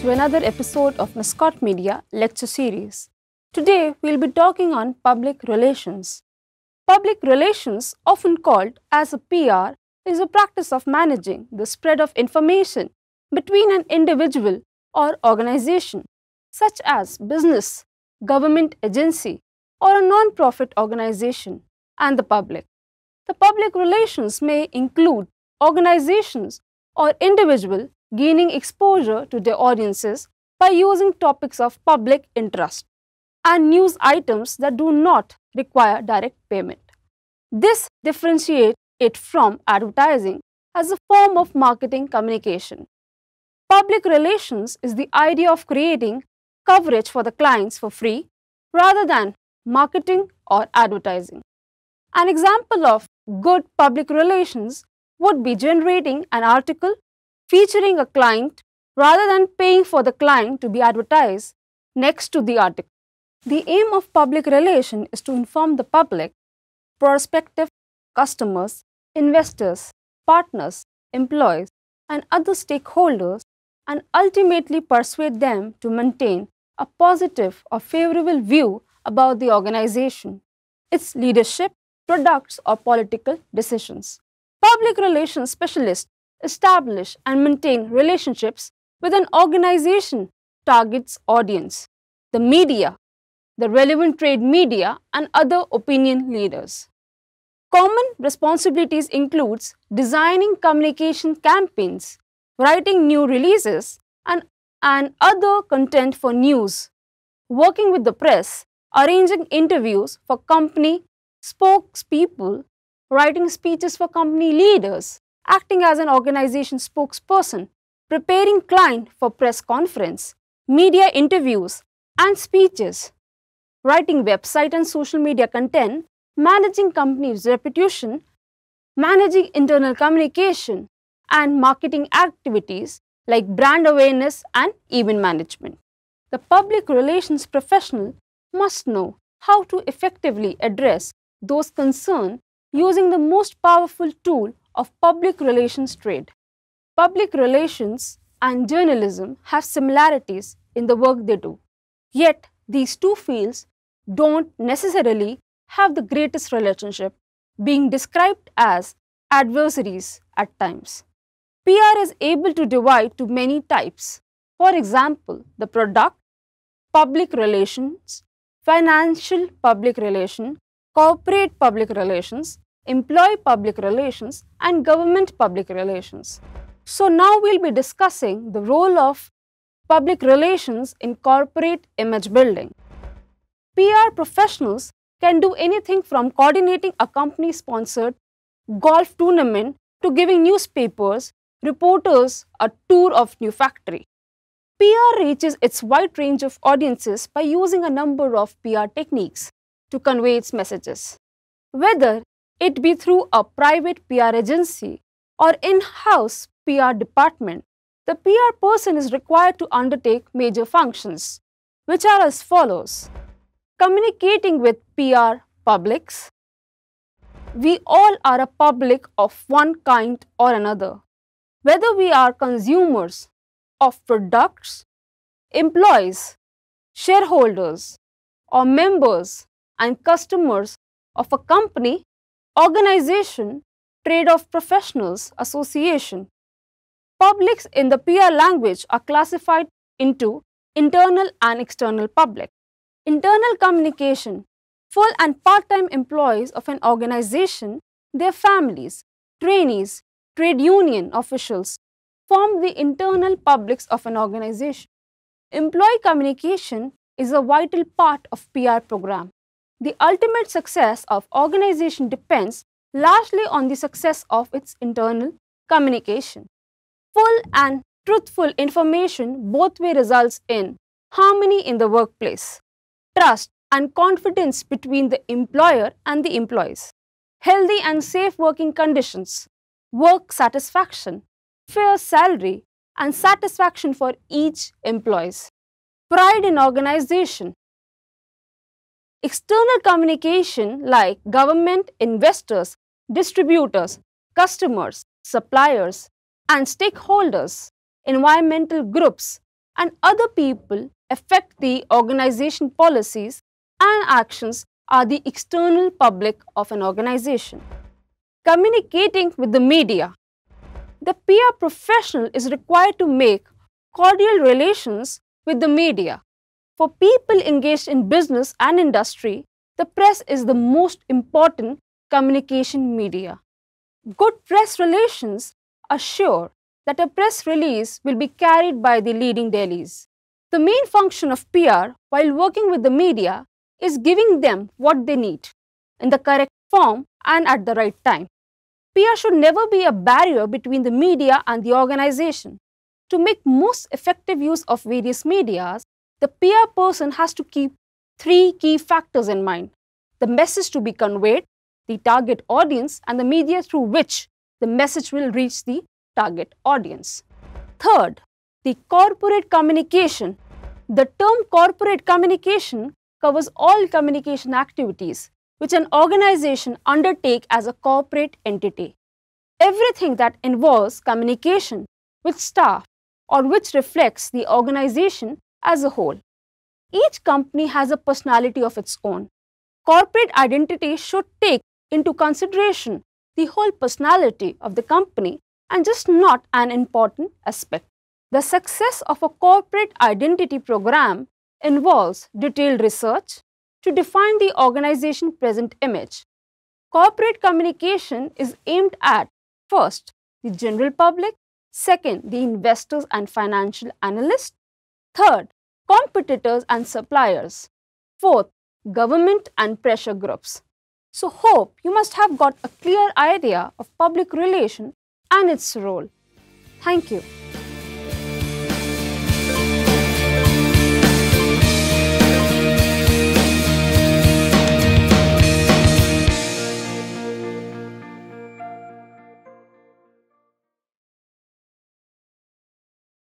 to another episode of NISCORT Media Lecture Series. Today, we'll be talking on public relations. Public relations, often called as a PR, is a practice of managing the spread of information between an individual or organization, such as business, government agency, or a non-profit organization, and the public. The public relations may include organizations or individuals gaining exposure to their audiences by using topics of public interest and news items that do not require direct payment. This differentiates it from advertising as a form of marketing communication. Public relations is the idea of creating coverage for the clients for free rather than marketing or advertising. An example of good public relations would be generating an article featuring a client rather than paying for the client to be advertised next to the article. The aim of public relation is to inform the public, prospective customers, investors, partners, employees, and other stakeholders, and ultimately persuade them to maintain a positive or favorable view about the organization, its leadership, products, or political decisions. Public relations specialists establish and maintain relationships with an organization target's audience, the media, the relevant trade media, and other opinion leaders. Common responsibilities includes designing communication campaigns, writing new releases, and other content for news, working with the press, arranging interviews for company spokespeople, writing speeches for company leaders, acting as an organization spokesperson, preparing client for press conference, media interviews and speeches, writing website and social media content, managing company's reputation, managing internal communication, and marketing activities like brand awareness and event management. The public relations professional must know how to effectively address those concerns using the most powerful tool of public relations trade. Public relations and journalism have similarities in the work they do. Yet, these two fields don't necessarily have the greatest relationship, being described as adversaries at times. PR is able to divide to many types. For example, the product, public relations, financial public relations, corporate public relations, employee public relations, and government public relations. So now we'll be discussing the role of public relations in corporate image building. PR professionals can do anything from coordinating a company-sponsored golf tournament to giving newspapers, reporters a tour of new factory. PR reaches its wide range of audiences by using a number of PR techniques to convey its messages. Whether it be through a private PR agency or in-house PR department, the PR person is required to undertake major functions, which are as follows. Communicating with PR publics. We all are a public of one kind or another, whether we are consumers of products, employees, shareholders, or members and customers of a company, organization, trade of professionals, association. Publics in the PR language are classified into internal and external public. Internal communication, full and part-time employees of an organization, their families, trainees, trade union officials form the internal publics of an organization. Employee communication is a vital part of PR program. The ultimate success of organization depends largely on the success of its internal communication. Full and truthful information both way results in harmony in the workplace, trust and confidence between the employer and the employees, healthy and safe working conditions, work satisfaction, fair salary, and satisfaction for each employee. Pride in organization. External communication like government, investors, distributors, customers, suppliers, and stakeholders, environmental groups, and other people affect the organization policies and actions are the external public of an organization. Communicating with the media. The PR professional is required to make cordial relations with the media. For people engaged in business and industry, the press is the most important communication media. Good press relations assure that a press release will be carried by the leading dailies. The main function of PR while working with the media is giving them what they need in the correct form and at the right time. PR should never be a barrier between the media and the organization. To make most effective use of various medias, the PR person has to keep three key factors in mind: the message to be conveyed, the target audience, and the media through which the message will reach the target audience. Third, the corporate communication. The term corporate communication covers all communication activities which an organization undertakes as a corporate entity. Everything that involves communication with staff or which reflects the organization as a whole. Each company has a personality of its own. Corporate identity should take into consideration the whole personality of the company and just not an important aspect. The success of a corporate identity program involves detailed research to define the organization's present image. Corporate communication is aimed at, first, the general public, second, the investors and financial analysts, third, competitors and suppliers, fourth, government and pressure groups. So hope you must have got a clear idea of public relation and its role. Thank you.